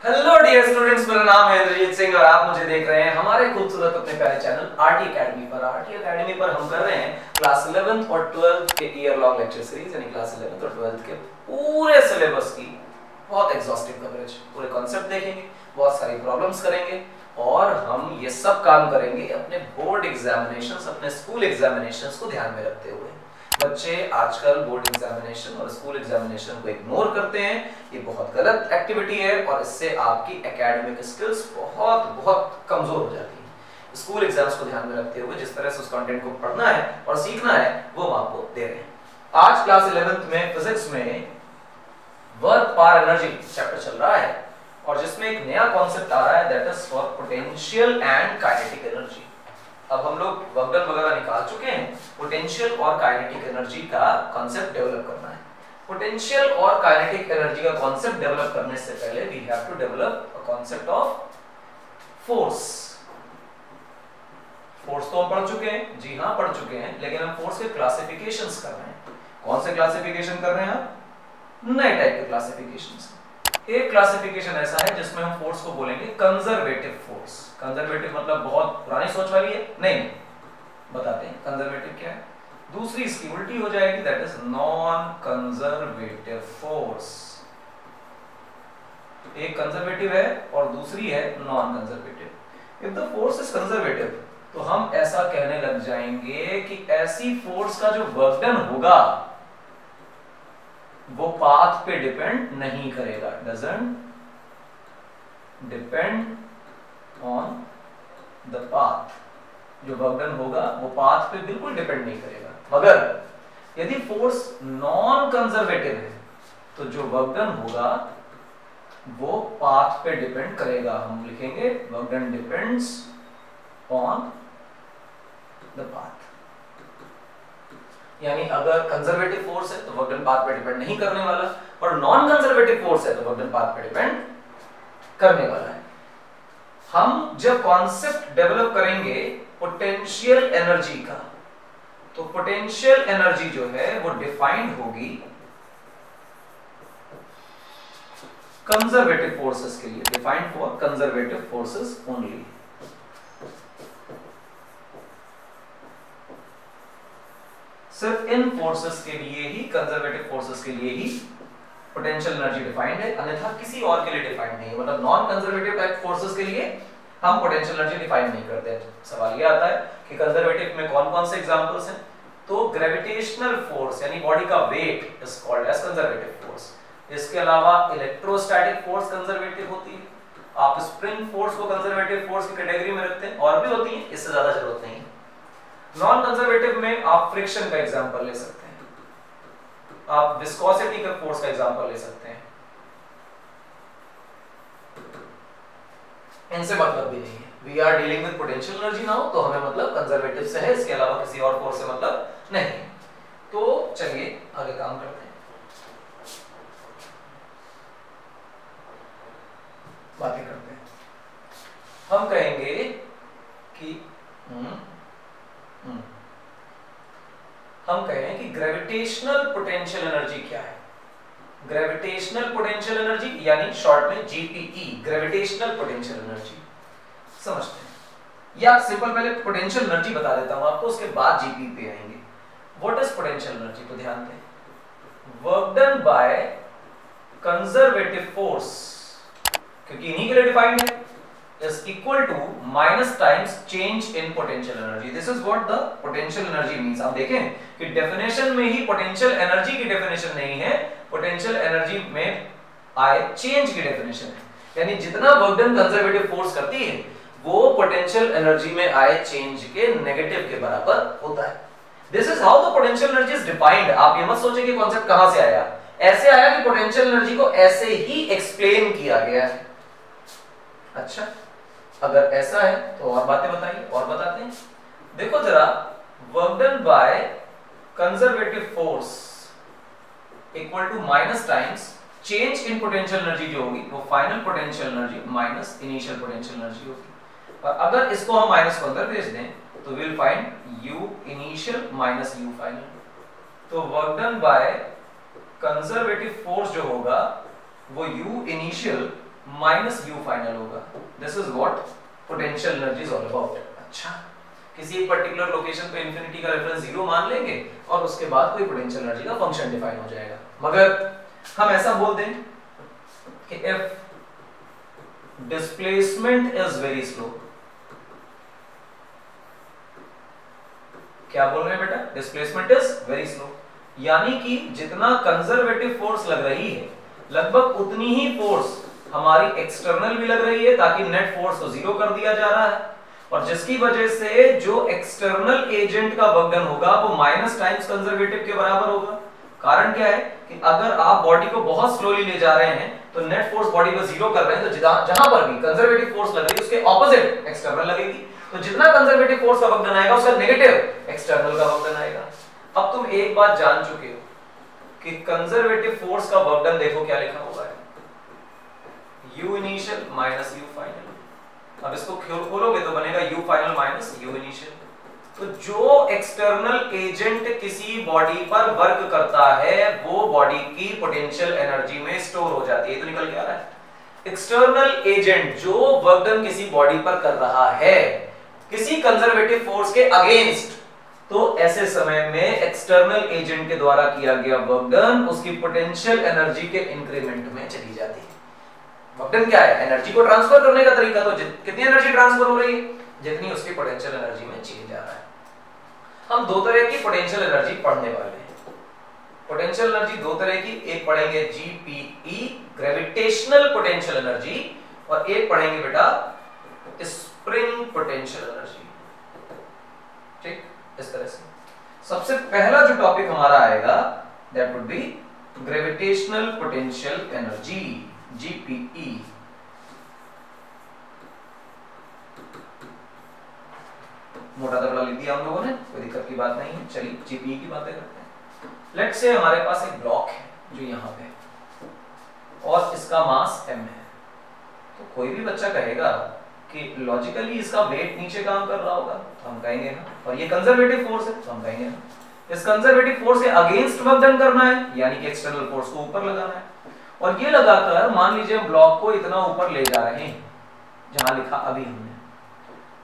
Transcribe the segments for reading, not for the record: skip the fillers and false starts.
Hello dear students, मेरा नाम है इंद्रजीत सिंह और आप मुझे देख रहे हैं हमारे खूबसूरत अपने प्यारे चैनल आरटी एकेडमी पर। आरटी एकेडमी पर हम कर रहे हैं क्लास 11th और 12th के ईयर लॉन्ग लेक्चर सीरीज, यानी क्लास 11th और 12th के पूरे सिलेबस की बहुत एग्जॉस्टिव कवरेज, पूरे कॉन्सेप्ट देखेंगे, बहुत सारी प्रॉब्लम्स करेंगे और हम ये सब काम करेंगे अपने बोर्ड एग्जामिनेशंस, अपने स्कूल एग्जामिनेशंस को ध्यान में रखते हुए। बच्चे आजकल बोर्ड एग्जामिनेशन और स्कूल एग्जामिनेशन को इग्नोर करते हैं। ये बहुत गलत एक्टिविटी है और इससे आपकी एकेडमिक स्किल्स बहुत कमजोर हो जाती हैं। स्कूल एग्जाम्स को ध्यान में रखते हुए जिस तरह से उस कंटेंट को पढ़ना है और सीखना है वो हम आपको दे रहे हैं। आज क्लास 11th में फिजिक्स में वर्क पावर एनर्जी चैप्टर चल रहा है और जिसमें एक नया कॉन्सेप्ट आ रहा है, that is for potential and kinetic energy. अब हम लोग वर्क डन वगैरह निकाल चुके हैं, पोटेंशियल और काइनेटिक एनर्जी का कॉन्सेप्ट डेवलप करना है। पोटेंशियल और काइनेटिक एनर्जी का कॉन्सेप्ट डेवलप करने से पहले we have to develop a concept of force. Force तो हम पढ़ चुके हैं, जी हाँ पढ़ चुके हैं, लेकिन हम फोर्स के क्लासिफिकेशंस कर रहे हैं। कौन से क्लासिफिकेशन कर रहे हैं आप? नए टाइप के क्लासिफिकेशंस। एक क्लासिफिकेशन ऐसा है जिसमें हम फोर्स को बोलेंगे कंजर्वेटिव फोर्स। कंजर्वेटिव मतलब बहुत पुरानी सोच वाली है? नहीं, बताते हैं कंजर्वेटिव क्या है। दूसरी इसकी उल्टी हो जाएगी, that is non conservative force. एक कंजर्वेटिव है और दूसरी है non conservative. If the force is conservative तो हम ऐसा कहने लग जाएंगे कि ऐसी फोर्स का जो वर्क डन होगा वो पाथ पे डिपेंड नहीं करेगा, doesn't depend on the path. जो वर्क डन होगा वो पाथ पे बिल्कुल डिपेंड नहीं करेगा। मगर यदि फोर्स नॉन कंजर्वेटिव है तो जो वर्क डन होगा वो पाथ पे डिपेंड करेगा। हम लिखेंगे work done depends on the path. यानी अगर कंजर्वेटिव फोर्स है तो वर्क डन पाथ पे डिपेंड नहीं करने वाला, और नॉन कंजर्वेटिव फोर्स है तो वर्क डन पाथ पे डिपेंड करने वाला है। हम जब कॉन्सेप्ट डेवलप करेंगे पोटेंशियल एनर्जी का, तो पोटेंशियल एनर्जी जो है वो डिफाइंड होगी कंजर्वेटिव फोर्सेस के लिए, defined for conservative forces only. सिर्फ इन फोर्सेस के लिए ही, कंजर्वेटिव फोर्सेस के लिए ही पोटेंशियल एनर्जी डिफाइंड है, अन्यथा किसी और के लिए डिफाइंड नहीं है। मतलब नॉन कंजर्वेटिव टाइप फोर्सेस के लिए हम पोटेंशियल एनर्जी डिफाइन नहीं करते। सवाल ये आता है कि कंजर्वेटिव में कौन-कौन से एग्जांपल्स हैं, तो ग्रेविटेशनल फोर्स यानी बॉडी का weight is called as conservative force. इसके अलावा इलेक्ट्रोस्टैटिक फोर्स कंजर्वेटिव होती है। आप स्प्रिंग फोर्स को कंजर्वेटिव फोर्स की कैटेगरी में रखते हैं, और भी होती है, इससे ज्यादा जरूरत नहीं है। नॉन कंजर्वेटिव में आप फ्रिक्शन का एग्जांपल ले सकते हैं, आप विस्कोसिटी का फोर्स का एग्जांपल ले सकते हैं। इनसे मतलब भी नहीं है। We are dealing with potential energy now, तो हमें मतलब कंजर्वेटिव से है, इसके अलावा किसी और फोर्स से मतलब नहीं। तो चलिए आगे काम करते हैं, बातें करते हैं। हम कहेंगे कि हम कहें कि ग्रेविटेशनल पोटेंशियल एनर्जी क्या है। ग्रेविटेशनल पोटेंशियल एनर्जी यानी शॉर्ट में जीपीई, ग्रेविटेशनल पोटेंशियल एनर्जी समझते हैं। या सिंपल पहले पोटेंशियल एनर्जी बता देता हूं आपको, उसके बाद जीपी पे आएंगे। व्हाट इज पोटेंशियल एनर्जी, तो ध्यान दें, work done by conservative force, क्योंकि इन्हीं के लिए डिफाइंड है, is equal to minus times change in potential energy. This is what the potential energy means. आप देखें कि डेफिनेशन में ही पोटेंशियल एनर्जी की डेफिनेशन नहीं है, पोटेंशियल एनर्जी में आए चेंज की डेफिनेशन है। यानी जितना वर्क डन कंजर्वेटिव फोर्स करती है वो पोटेंशियल एनर्जी में आए चेंज के नेगेटिव के बराबर होता है। This is how the potential energy is defined. आप ये मत सोचें कि कॉन्सेप्ट कहां से आया, ऐसे आया कि पोटेंशियल एनर्जी को ऐसे ही एक्सप्लेन किया गया है। अच्छा, अगर ऐसा है तो और बातें बताइए, और बताते हैं। देखो जरा, work done by conservative force equal to minus times change in potential energy जो होगी वो final potential energy minus initial potential energy होगी। और अगर इसको हम माइनस को अंदर भेज दें तो will find u initial minus u final. तो work done by conservative force जो होगा वो u initial minus U final होगा। This is what potential energy is all about. अच्छा, किसी एक पर्टिकुलर लोकेशन पे इंफिनिटी का रेफरेंस 0 मान लेंगे और उसके बाद कोई पोटेंशियल एनर्जी का फंक्शन डिफाइन हो जाएगा। मगर हम ऐसा बोल दें कि if displacement is very slow, क्या बोल रहे हैं बेटा? डिस्प्लेसमेंट इज वेरी स्लो, यानी कि जितना कंजर्वेटिव फोर्स लग रही है लगभग उतनी ही फोर्स हमारी एक्सटर्नल भी लग रही है, ताकि नेट फोर्स को जीरो कर दिया जा रहा है, और जिसकी वजह से जो एक्सटर्नल एजेंट का वर्क डन होगा वो माइनस टाइम्स कंजर्वेटिव के बराबर होगा। कारण क्या है कि अगर आप बॉडी को बहुत स्लोली ले जा रहे हैं तो नेट फोर्स बॉडी पर जीरो कर रहे हैं, तो जहां पर भी कंजर्वेटिव फोर्स लग रही है उसके ऑपोजिट एक्सटर्नल लगेगी, तो जितना कंजर्वेटिव फोर्स का वर्क डन आएगा उसका नेगेटिव एक्सटर्नल का वर्क डन आएगा। अब तुम एक बात जान चुके हो कि कंजर्वेटिव फोर्स का वर्क डन देखो क्या लिखा हुआ है, u initial minus u final. अब इसको खोलोगे तो बनेगा u final minus u initial. तो जो एक्सटर्नल एजेंट किसी बॉडी पर वर्क करता है वो बॉडी की पोटेंशियल एनर्जी में स्टोर हो जाती है। तो निकल के आ रहा है एक्सटर्नल एजेंट जो वर्क डन किसी बॉडी पर कर रहा है किसी कंजर्वेटिव फोर्स के अगेंस्ट, तो ऐसे समय में एक्सटर्नल एजेंट के द्वारा किया गया वर्क डन उसकी पोटेंशियल एनर्जी के इंक्रीमेंट में चली जाती है। वर्क डन क्या है? एनर्जी को ट्रांसफर करने का तरीका। तो कितनी एनर्जी ट्रांसफर हो रही है? जितनी उसकी पोटेंशियल एनर्जी में चेंज आ रहा है। हम दो तरह की पोटेंशियल एनर्जी पढ़ने वाले हैं। पोटेंशियल एनर्जी दो तरह की, एक पढ़ेंगे जीपीई ग्रेविटेशनल पोटेंशियल एनर्जी, और एक पढ़ेंगे बेटा स्प्रिंग पोटेंशियल एनर्जी। ठीक, इस तरह से सबसे पहला जो टॉपिक हमारा आएगा that would be gravitational potential energy, GPE. मोटा तगड़ा लिख दिया हम लोगों ने, कोई दिक्कत की बात नहीं है। चलिए जीपीई की बातें करते हैं। लेट्स से हमारे पास एक ब्लॉक है जो यहाँ पे, और इसका मास m है। तो कोई भी बच्चा कहेगा कि लॉजिकली इसका वेट नीचे काम कर रहा होगा, तो हम कहेंगे ना, और ये कंजर्वेटिव फोर्स है तो हम कहेंगे ना। इस कंजर्वेटिव फोर्स के अगेंस्ट वर्क डन करना है, यानी कि एक्सटर्नल फोर्स को ऊपर लगाना है, और ये लगाकर मान लीजिए हम ब्लॉक को इतना ऊपर ले जा रहे हैं जहां लिखा अभी हमने,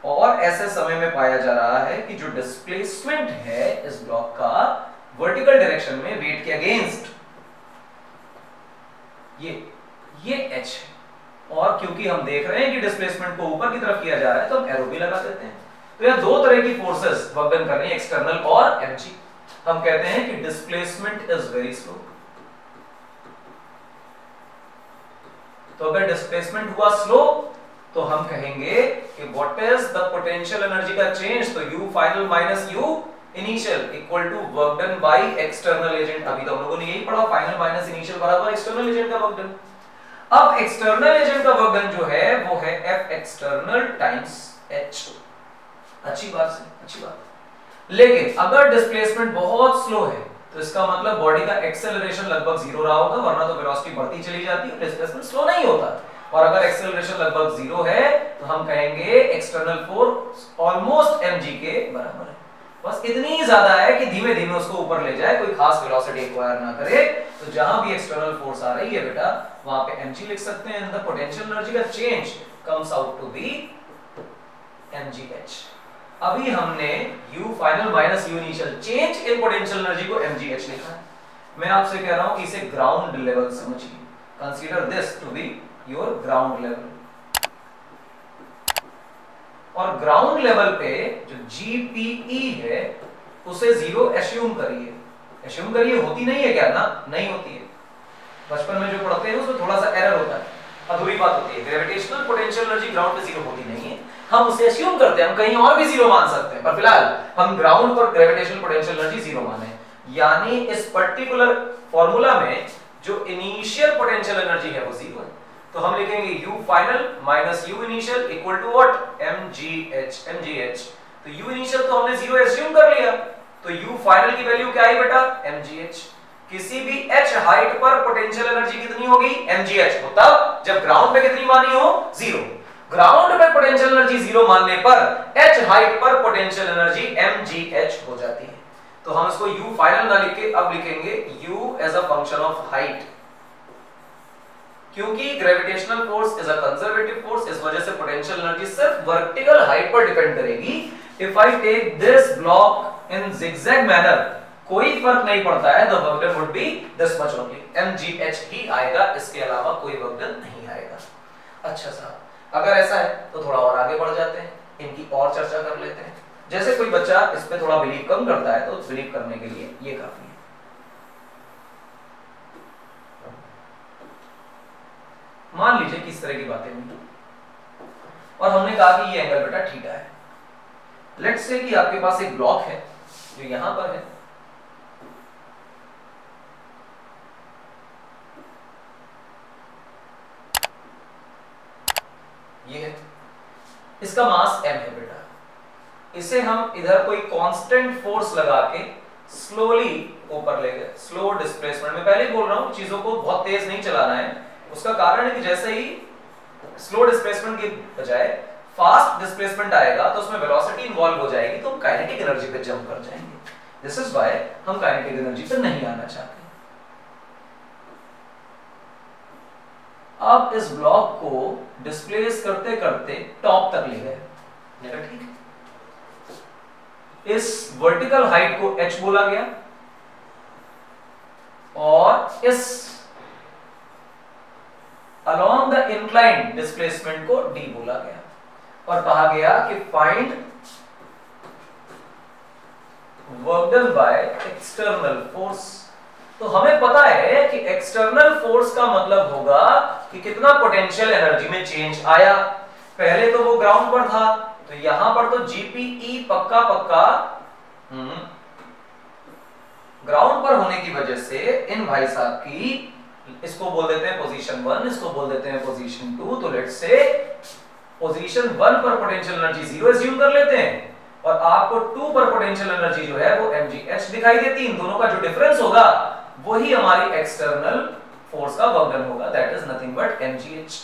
और ऐसे समय में पाया जा रहा है कि जो डिस्प्लेसमेंट है इस ब्लॉक का वर्टिकल डायरेक्शन में वेट के अगेंस्ट ये h है, और क्योंकि हम देख रहे हैं कि डिस्प्लेसमेंट को ऊपर की तरफ किया जा रहा है तो हम एरो भी लगा देते हैं। तो यह दो तरह की फोर्सेस वर्क डन कर रही हैं, एक्सटर्नल और mg। हम कहते हैं कि डिस्प्लेसमेंट इज वेरी स्लो। तो अगर डिस्प्लेसमेंट हुआ स्लो तो हम कहेंगे कि what is the potential energy का चेंज, तो u final minus u initial equal to work done by external agent. अभी तो हम लोगों ने यही पढ़ा, फाइनल माइनस इनिशियल बराबर एक्सटर्नल एजेंट का वर्क डन। अब एक्सटर्नल एजेंट का वर्क डन जो है वो है F एक्सटर्नल टाइम्स h। अच्छी बात है, अच्छी बात। लेकिन अगर डिस्प्लेसमेंट बहुत स्लो है तो इसका मतलब बॉडी का एक्सेलरेशन लगभग 0 रहा होगा, वरना तो वेलोसिटी बढ़ती चली जाती है, डिस्प्लेसमेंट स्लो नहीं होता। और अगर एक्सेलरेशन लगभग 0 है तो हम कहेंगे एक्सटर्नल फोर्स ऑलमोस्ट mg के बराबर है। बस इतनी ही ज्यादा है कि धीमे धीमे उसको ऊपर ले जाए, कोई खास वेलोसिटी एक्वायर ना करे। तो जहां भी एक्सटर्नल फोर्स आ रही है बेटा वहां पे mg लिख सकते हैं, द पोटेंशियल एनर्जी का change comes out to be mgh। अभी हमने u final minus u initial change in potential energy को mgh लिखा है। मैं आपसे कह रहा हूं कि इसे ग्राउंड लेवल समझिए, consider this to be your ground level. और ग्राउंड लेवल पे जो GPE है उसे 0 एस्यूम करिए। एस्यूम करिए होती नहीं है क्या? ना, नहीं होती है। बचपन में जो पढ़ते हैं उसमें थोड़ा सा एरर होता है, अधूरी बात होती है। ग्रेविटेशनल पोटेंशियल एनर्जी ग्राउंड पे 0 होती नहीं है, हम उसे एस्यूम करते हैं, हम कहीं और भी 0 मान सकते हैं, पर फिलहाल हम ग्राउंड पर ग्रेविटेशनल पोटेंशियल एनर्जी 0 माने। यानी इस पर्टिकुलर फॉर्मूला में जो इनिशियल पोटेंशियल एनर्जी है वो 0 है। तो हम लिखेंगे u final minus u initial equal to what? mgh। तो u इनिशियल तो हमने 0 एज्यूम कर लिया, तो u फाइनल की वैल्यू क्या आई बेटा? mgh। किसी भी h हाइट पर पोटेंशियल एनर्जी कितनी होगी? mgh। तो तब जब ग्राउंड पे कितनी मानी हो? 0। ग्राउंड पे पोटेंशियल एनर्जी 0 मानने पर h हाइट पर पोटेंशियल एनर्जी mgh हो जाती है। तो हम इसको u फाइनल ना लिख के अब लिखेंगे u as a function of height. क्योंकि gravitational force is a conservative force, इस वजह से पोटेंशियल एनर्जी सिर्फ वर्टिकल हाइट पर डिपेंड करेगी। If I take this block in zigzag manner, कोई फर्क नहीं पड़ता है, the work done would be this much only, mgh ही आएगा, इसके अलावा कोई वर्क डन नहीं आएगा। अच्छा साहब, अगर ऐसा है तो थोड़ा और आगे बढ़ जाते हैं, इनकी और चर्चा कर लेते हैं। जैसे कोई बच्चा इस पे थोड़ा बिलीव कम करता है तो बिलीव करने के लिए ये काफी है। मान लीजिए कि इस तरह की बातें हुई और हमने कहा कि ये एंगल बेटा थीटा है। लेट्स से कि आपके पास एक ब्लॉक है जो यहां पर है, ये है, इसका मास m है बेटा। इसे हम इधर कोई कांस्टेंट फोर्स लगा के स्लोली ऊपर ले गए, स्लो डिस्प्लेसमेंट में। पहले बोल रहा हूं चीजों को बहुत तेज नहीं चलाना है, उसका कारण है कि जैसे ही स्लो डिस्प्लेसमेंट की बजाय फास्ट डिस्प्लेसमेंट आएगा तो उसमें वेलोसिटी इन्वॉल्व हो जाएगी, तो हम काइनेटिक एनर्जी पे जंप कर जाएंगे। दिस इज व्हाई हम काइनेटिक एनर्जी पे नहीं आना चाहते। अब इस ब्लॉक को डिस्प्लेस करते करते टॉप तक ले गए, ठीक है। इस वर्टिकल हाइट को h बोला गया और इस along the inclined displacement को d बोला गया और कहा गया कि find work done by external force. तो हमें पता है कि एक्सटर्नल फोर्स का मतलब होगा कि कितना पोटेंशियल एनर्जी में चेंज आया। पहले तो वो ग्राउंड पर था, तो यहां पर तो जीपीई पक्का पक्का ग्राउंड पर होने की वजह से इन भाई साहब की, इसको बोल देते हैं पोजीशन 1, इसको बोल देते हैं पोजीशन 2। तो लेट्स से पोजीशन 1 पर पोटेंशियल एनर्जी 0 एज्यूम कर लेते हैं और आपको 2 पर पोटेंशियल एनर्जी जो है वो mgh दिखाई देती। इन दोनों का जो डिफरेंस होगा वही हमारी एक्सटर्नल फोर्स का वर्क डन होगा, that is nothing but mgh।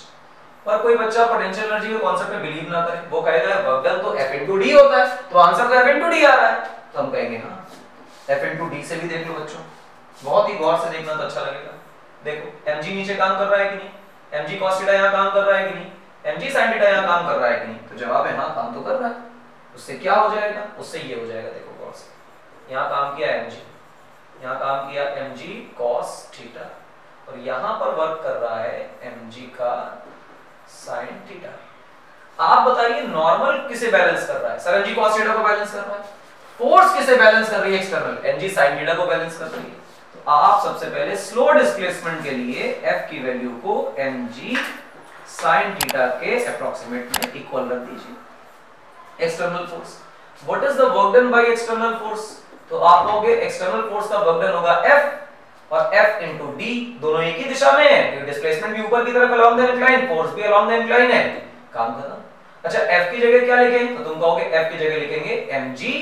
पर कोई बच्चा पोटेंशियल एनर्जी के कांसेप्ट में बिलीव ना करे, वो कहेगा वर्क डन तो F into D होता है, तो आंसर तो F into D आ रहा है। तो हम कहेंगे हां, F into D से भी देख लो बच्चों, बहुत ही गौर से देखना तो अच्छा लगेगा। देखो mg नीचे काम कर रहा है कि नहीं, mg cos थीटा यहां काम कर रहा है कि नहीं, mg sin थीटा यहां काम कर रहा है कि नहीं, तो जवाब है हां, काम तो कर रहा है। उससे क्या हो जाएगा, उससे ये हो जाएगा, देखो गौर से, यहां काम किया mg, यहां काम किया mg cos थीटा और यहां पर वर्क कर रहा है mg का sin थीटा। आप बताइए नॉर्मल किसे बैलेंस कर रहा है? सर mg cos थीटा को बैलेंस कर रहा है। फोर्स किसे बैलेंस कर रही है? एक्सटर्नल, mg sin थीटा को बैलेंस कर रही है। तो आप सबसे पहले स्लो डिस्प्लेसमेंट के लिए f की वैल्यू को mg sin थीटा के अप्रॉक्सीमेट में इक्वल रख दीजिए। External force, what is the work done by external force? तो आप कहोगे एक्सटर्नल फोर्स का वर्क डन होगा f और f into d, दोनों एक ही दिशा में है क्योंकि डिस्प्लेसमेंट भी ऊपर की तरफ along the incline, फोर्स भी along the incline है, काम खत्म। अच्छा f की जगह क्या लिखें? तो तुम कहोगे f की जगह लिखेंगे mg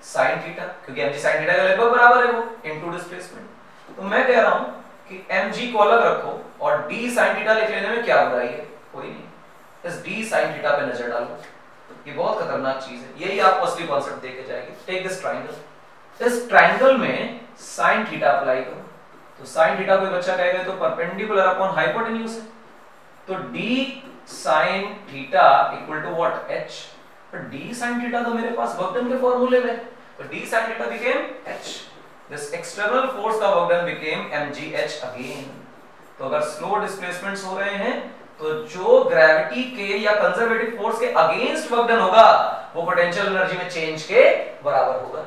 sin थीटा, क्योंकि mg sin थीटा के लगभग बराबर है वो, इनटू डिस्प्लेसमेंट। तो मैं कह रहा हूं कि mg को अलग रखो और d sin थीटा लिख लेने में क्या बुराई है? कोई नहीं। इस d sin थीटा पे नजर डालो, ये बहुत खतरनाक चीज है, यही आपको असली कांसेप्ट देके जाएगी। टेक दिस ट्रायंगल, इस ट्रायंगल में sin थीटा अप्लाई करो, तो sin थीटा कोई बच्चा कहेगा तो परपेंडिकुलर अपॉन हाइपोटेन्यूज है, तो d sin theta equal to what? h। पर d sin थीटा तो मेरे पास वर्क डन के फार्मूले में, तो d sin theta became h, this external force का work done became mgh again. तो अगर स्लो डिस्प्लेसमेंट्स हो रहे हैं तो जो ग्रेविटी के या कंजर्वेटिव फोर्स के अगेंस्ट वर्क डन होगा वो पोटेंशियल एनर्जी में चेंज के बराबर होगा।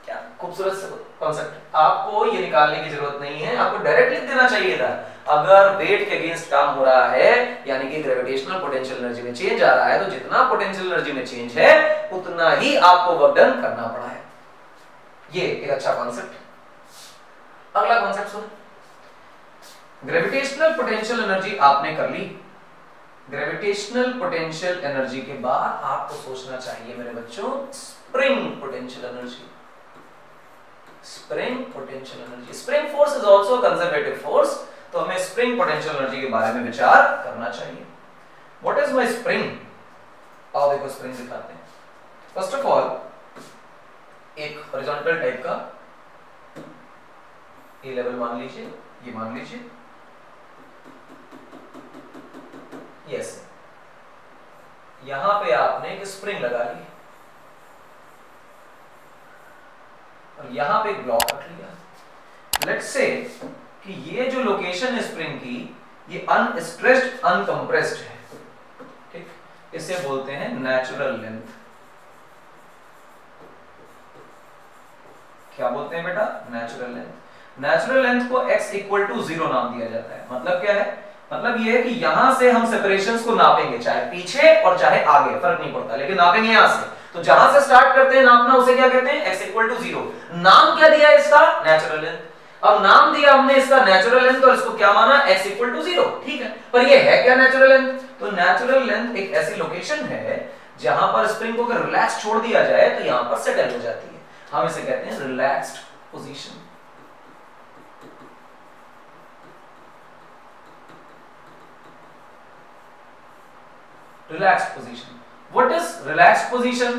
क्या खूबसूरत कॉन्सेप्ट, आपको ये निकालने की जरूरत नहीं है, आपको डायरेक्ट लिख देना चाहिए था। अगर वेट के अगेंस्ट काम हो रहा है यानी कि ग्रेविटेशनल पोटेंशियल एनर्जी में चेंज आ रहा है, तो जितना पोटेंशियल एनर्जी में चेंज है उतना ही आपको वर्क डन करना पड़ा है। ये एक अच्छा कॉन्सेप्ट। अगला कॉन्सेप्ट सुनो, ग्रेविटेशनल पोटेंशियल एनर्जी आपने कर ली। ग्रेविटेशनल पोटेंशियल एनर्जी के बाद आपको सोचना चाहिए मेरे बच्चों spring potential energy. Spring potential energy, spring force is also conservative force, तो हमें स्प्रिंग पोटेंशियल एनर्जी के बारे में विचार करना चाहिए। What is my spring? आओ देखो स्प्रिंग दिखाते हैं। फर्स्ट ऑफ ऑल एक हॉरिजॉन्टल टाइप का ये लेवल मान लीजिए, ये मान लीजिए, यस, यहां पे आपने एक स्प्रिंग लगा ली और यहां पे एक ब्लॉक रख लिया। लेट्स से कि ये जो लोकेशन है स्प्रिंग की, ये अनस्ट्रेस्ड अनकंप्रेस्ड है, ठीक, इसे बोलते हैं नेचुरल लेंथ। क्या बोलते हैं बेटा? Natural length. नेचुरल लेंथ को x इक्वल टू 0 नाम दिया जाता है। मतलब क्या है? मतलब ये है कि यहां से हम सेपरेशंस को नापेंगे, चाहे पीछे और चाहे आगे, फर्क नहीं पड़ता, लेकिन नापेंगे यहां से। तो जहां से स्टार्ट करते हैं नापना, उसे क्या कहते हैं? x equal to 0। नाम क्या दिया है इसका? Natural length. अब नाम दिया हमने इसका नेचुरल लेंथ और इसको क्या माना? x इक्वल टू 0, ठीक है। पर ये है क्या नेचुरल लेंथ? तो नेचुरल लेंथ एक ऐसी लोकेशन है जहां पर स्प्रिंग को अगर रिलैक्स छोड़ दिया जाए तो यहां पर सेटल हो जाती है। हम इसे कहते हैं relaxed position. Relaxed position. What is relaxed position?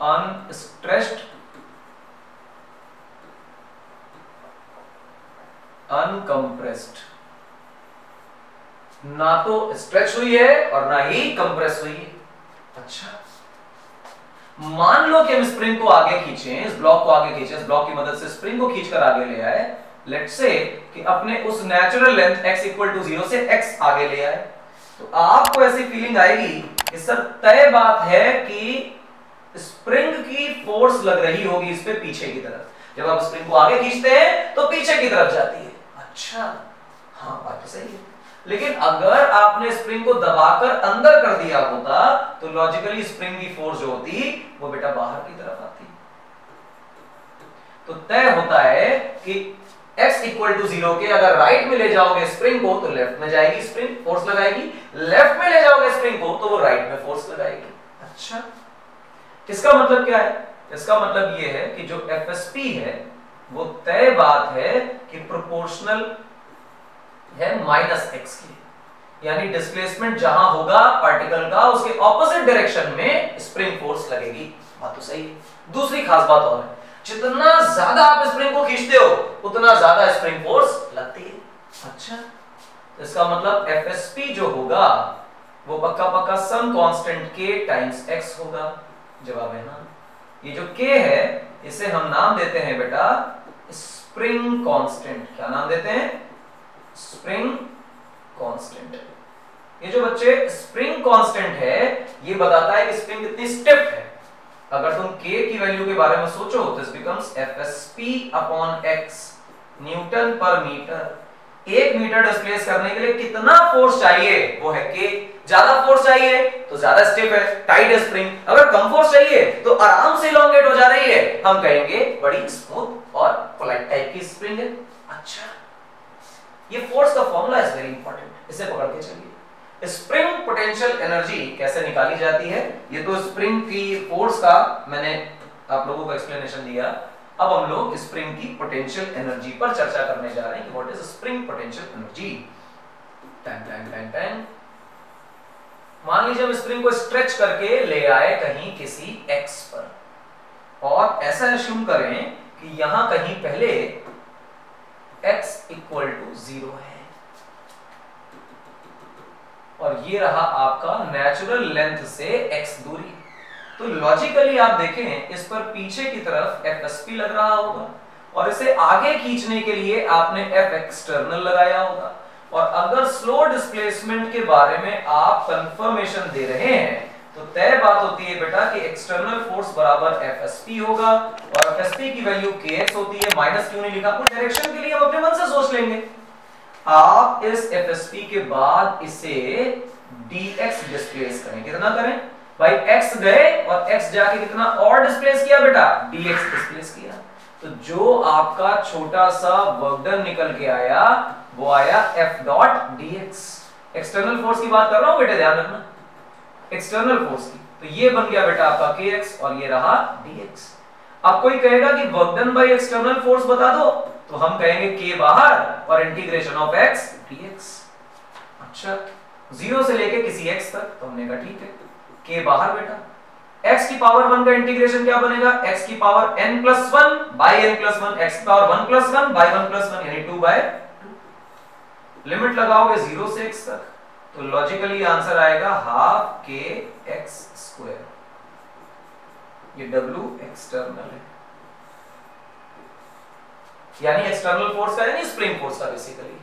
Unstressed uncompressed. ना तो स्ट्रेच हुई है और ना ही कंप्रेस हुई है। अच्छा, मान लो कि हम स्प्रिंग को आगे खींचे, इस ब्लॉक को आगे खींचे, इस ब्लॉक की मदद से स्प्रिंग को खींचकर आगे ले आए। लेट्स से कि अपने उस natural length x equal to 0 से x आगे ले आए, तो आपको ऐसी फीलिंग आएगी कि सर तय बात है कि स्प्रिंग की फोर्स लग रही होगी इस पे पीछे की तरफ। जब आप स्प्रिंग को आगे खींचते हैं तो पीछे की तरफ जाती है। अच्छा, हाँ बात तो सही है। लेकिन अगर आपने स्प्रिंग को दबाकर अंदर कर दिया होता तो लॉजिकली स्प्रिंग की फोर्स जो होती वो बेटा बाहर की तरफ आती। तो तय होता है कि x इक्वल टू 0 के अगर राइट में ले जाओगे स्प्रिंग को तो लेफ्ट में जाएगी स्प्रिंग, फोर्स लगाएगी। लेफ्ट में ले जाओगे स्प्रिंग को तो वो राइट में फोर्स लगाएगी। अच्छा, इसका मतलब क्या है? इसका मतलब ये है कि जो FSP है वो तय बात है कि प्रोपोर्शनल है माइनस x की, यानी डिस्प्लेसमेंट जहां होगा पार्टिकल का उसके ऑपोजिट डायरेक्शन में स्प्रिंग फोर्स लगेगी। बात तो सही है। दूसरी खास बात और है, जितना ज्यादा आप स्प्रिंग को खींचते हो उतना ज्यादा स्प्रिंग फोर्स लगती है। अच्छा, तो इसका मतलब FSP जो होगा वो पक्का पक्का some constant k times x होगा। जवाब है ना। ये जो k है इसे हम नाम देते हैं बेटा स्प्रिंग कांस्टेंट। क्या नाम देते हैं? Spring constant. ये जो बच्चे स्प्रिंग कांस्टेंट है ये बताता है कि स्प्रिंग कितनी स्टिफ है। अगर तुम k की वैल्यू के बारे में सोचो तो it becomes FSP upon x Newton पर मीटर। 1 मीटर डिस्प्लेस करने के लिए कितना फोर्स चाहिए वो है k। ज्यादा फोर्स चाहिए तो ज्यादा स्टिफ है, टाइट है स्प्रिंग। अगर कम फोर्स चाहिए तो आराम से इलोंगेट हो जा रही है, हम कहेंगे बड़ी स्मूथ और पोलाइट टाइप की स्प्रिंग है। अच्छा, ये फोर्स का फॉर्मूला इज वेरी इंपॉर्टेंट, इसे पकड़ के चलिए। स्प्रिंग पोटेंशियल एनर्जी कैसे निकाली जाती है? ये तो स्प्रिंग की फोर्स का मैंने आप लोगों को एक्सप्लेनेशन दिया। अब हम लोग स्प्रिंग की पोटेंशियल एनर्जी पर चर्चा करने जा रहे हैं कि what is spring potential energy. Tang Tang Tang Tang. मान लीजिए हम स्प्रिंग को स्ट्रेच करके ले आए कहीं किसी x पर और ऐसा एज्यूम करें कि यहां कहीं पहले x इक्वल टू 0 है और ये रहा आपका नेचुरल लेंथ से x दूरी। तो लॉजिकली आप देखें इस पर पीछे की तरफ FSP लग रहा होगा और इसे आगे खींचने के लिए आपने F एक्सटर्नल लगाया होगा। और अगर स्लो डिस्प्लेसमेंट के बारे में आप कंफर्मेशन दे रहे हैं तो तय बात होती है बेटा कि एक्सटर्नल फोर्स बराबर FSP होगा और FSP की वैल्यू kx होती है। माइनस क्यों नहीं लिखा? कुछ डायरेक्शन के लिए हम अपने मन से सोच लेंगे। आप इस FSP के बाद इसे dx डिस्प्लेस करें। कितना करें भाई? x गए और x जाके कितना और डिस्प्लेस किया बेटा? dx डिस्प्लेस किया। तो जो आपका छोटा सा वर्क डन निकल के आया वो आया F dot dx। External force की बात कर रहा हूं बेटा, ध्यान रखना, एक्सटर्नल फोर्स की। तो ये बन गया बेटा आपका kx और ये रहा dx। अब कोई कहेगा कि work done by external force बता दो तो हम कहेंगे k बाहर और इंटीग्रेशन ऑफ x dx। अच्छा, 0 से लेके किसी x तक, तो हमने कहा ठीक है k बाहर बेटा। x की पावर 1 का इंटीग्रेशन क्या बनेगा? x की power n plus 1 by n plus 1, x की पावर 1 प्लस 1 बाय 1 प्लस 1 यानी 2 बाय 2। लिमिट लगाओगे 0 से x तक तो लॉजिकली आंसर आएगा हाफ के एक्स स्क्वायर। ये W एक्सटर्नल है, यानी एक्सटर्नल फोर्स का यानी स्प्रिंग फोर्स का बेसिकली।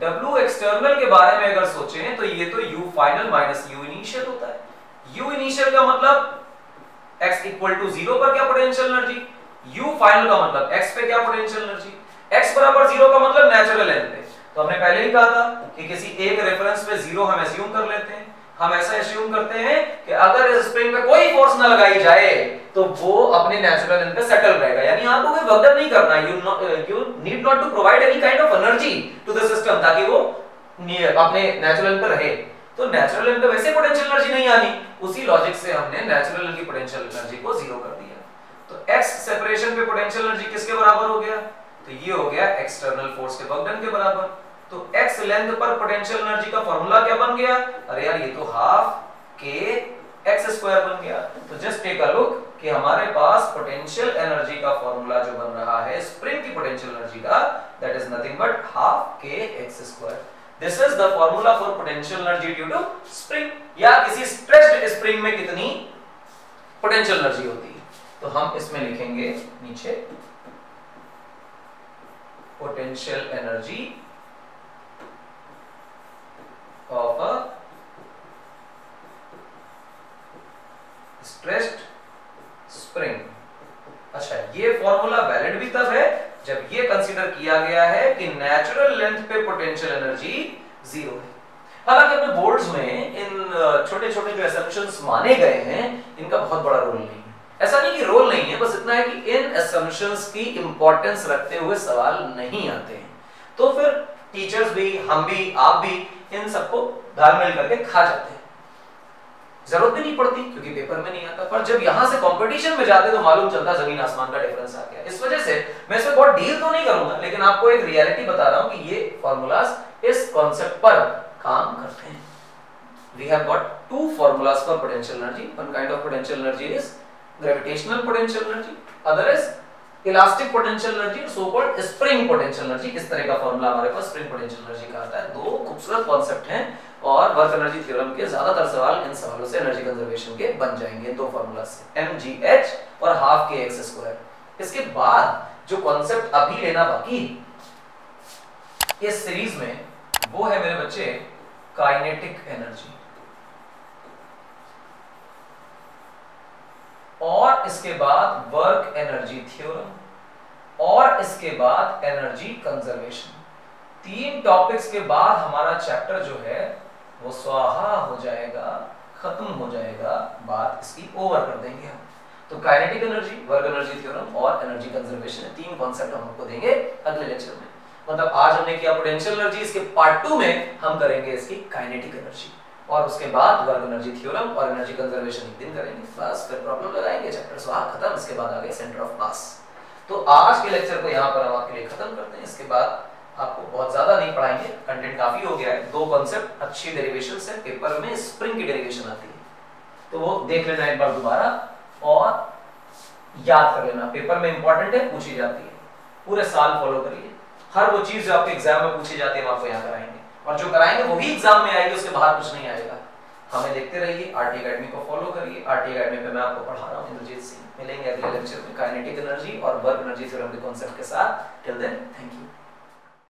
W एक्सटर्नल के बारे में अगर सोचें तो ये तो U final minus U initial होता है। U इनिशियल का मतलब x इक्वल टू 0 पर क्या पोटेंशियल एनर्जी, U फाइनल का मतलब x पे क्या पोटेंशियल एनर्जी, x बराबर 0 का मतलब नेचुरल लेंथ पे। तो हमने पहले ही कहा था कि किसी एक रेफरेंस पे 0 हम एज्यूम कर लेते हैं। हम ऐसा एज्यूम करते हैं कि अगर इस स्प्रिंग पे कोई फोर्स ना लगाई जाए तो वो अपने नेचुरल लेंथ पे सेटल रहेगा, यानी आपको कोई वर्क नहीं करना, you need not to provide any kind of energy to the system ताकि वो अपने नेचुरल लेंथ पे रहे। तो नेचुरल लेंथ पे वैसे पोटेंशियल एनर्जी नहीं आनी, उसी लॉजिक से हमने नेचुरल लेंथ की पोटेंशियल एनर्जी को 0 कर दिया। तो x सेपरेशन पे पोटेंशियल एनर्जी किसके बराबर हो गया, तो ये हो गया एक्सटर्नल फोर्स के वर्क डन के बराबर। तो x लेंथ पर पोटेंशियल एनर्जी का फार्मूला क्या बन गया, अरे यार ये तो हाफ के एक्स स्क्वायर बन गया। तो जस्ट टेक अ लुक कि हमारे पास पोटेंशियल एनर्जी का फार्मूला जो बन रहा है स्प्रिंग की पोटेंशियल एनर्जी का, that is nothing but half K X square. This is the formula for potential energy due to spring, या किसी स्ट्रेच्ड स्प्रिंग में कितनी पोटेंशियल एनर्जी होती है। तो हम इसमें लिखेंगे नीचे potential energy of a stretched spring. अच्छा, ये फॉर्मूला वैलिड भी तब है जब ये कंसीडर किया गया है कि नेचुरल लेंथ पे पोटेंशियल एनर्जी 0 है। हालांकि अपने बोर्ड्स में इन छोटे छोटे जो असम्पशंस माने गए हैं इनका बहुत बड़ा रोल नहीं है। ऐसा नहीं कि रोल नहीं है, बस इतना है कि इन असम्पशंस की इंपॉर्टेंस रखते हुए सवाल नहीं आते हैं। तो फिर टीचर्स भी, हम भी, आप भी इन सबको घाल-मिल करके खा जाते हैं, जरूरत भी नहीं पड़ती क्योंकि पेपर में नहीं आता। पर जब यहां से कंपटीशन में जाते तो मालूम चलता जमीन आसमान का डिफरेंस आ गया। इस वजह से मैं इसमें बहुत डील तो नहीं करूंगा, लेकिन आपको एक रियलिटी बता रहा हूं कि ये फॉर्मूलाज इस कॉन्सेप्ट पर काम करते हैं। We have got two formulas for potential energy. One kind of potential energy is gravitational potential energy, other is elastic potential energy, so called spring potential energy। इस तरह का फॉर्मूला हमारे पास स्प्रिंग पोटेंशियल एनर्जी का आता है। दो खूबसूरत concept हैं और वर्क एनर्जी थ्योरम के ज्यादातर सवाल इन सवालों से एनर्जी कंजर्वेशन के बन जाएंगे दो फॉर्मूला से, mgh और हाफ के एक्स स्क्वायर। इसके बाद जो कॉन्सेप्ट अभी लेना बाकी इस सीरीज में वो है मेरे बच्चे काइनेटिक एनर्जी, और इसके बाद वर्क एनर्जी थ्योरम, और इसके बाद एनर्जी कंजर्वेशन। तीन टॉपिक्स के बाद हमारा चैप्टर जो है वो स्वाहा हो जाएगा, खत्म हो जाएगा, बात इसकी ओवर कर देंगे हम। तो kinetic energy, work energy theorem और एनर्जी कंजर्वेशन, तीन कॉन्सेप्ट हम आपको देंगे अगले लेक्चर में। मतलब आज हमने किया पोटेंशियल एनर्जी, इसके पार्ट 2 में हम करेंगे इसकी काइनेटिक एनर्जी, और उसके बाद वर्क एनर्जी थ्योरम और एनर्जी कंजर्वेशन एक दिन करेंगे। बस फिर प्रॉब्लम लगाएंगे, चैप्टर स्वाहा खत्म। इसके बाद आगे सेंटर ऑफ मास। तो आज के लेक्चर को यहाँ पर हम आपके लिए खत्म करते हैं। इसके बाद आपको बहुत ज्यादा नहीं पढ़ाएंगे, कंटेंट काफी हो गया है। दो कॉन्सेप्ट अच्छी डेरिवेशंस है, पेपर में स्प्रिंग की डेरिवेशन आती है तो वो देख लेना एक बार दोबारा और याद कर लेना, पेपर में इंपॉर्टेंट है, पूछी जाती है। पूरे साल फॉलो करिए, हर वो चीज जो आपके एग्जाम में पूछी जाती है हम आपको यहाँ कराएंगे, और जो कराएंगे वो भी एग्जाम में आएगी, उसके बाहर कुछ नहीं आएगा। हमें देखते रहिए, आरटी एकेडमी को फॉलो करिए। आरटी एकेडमी पे मैं आपको पढ़ा रहा हूँ इंद्रजीत सिंह। मिलेंगे अगले लेक्चर में काइनेटिक एनर्जी और वर्क एनर्जी थ्योरम के कॉन्सेप्ट के साथ। Till then, thank you.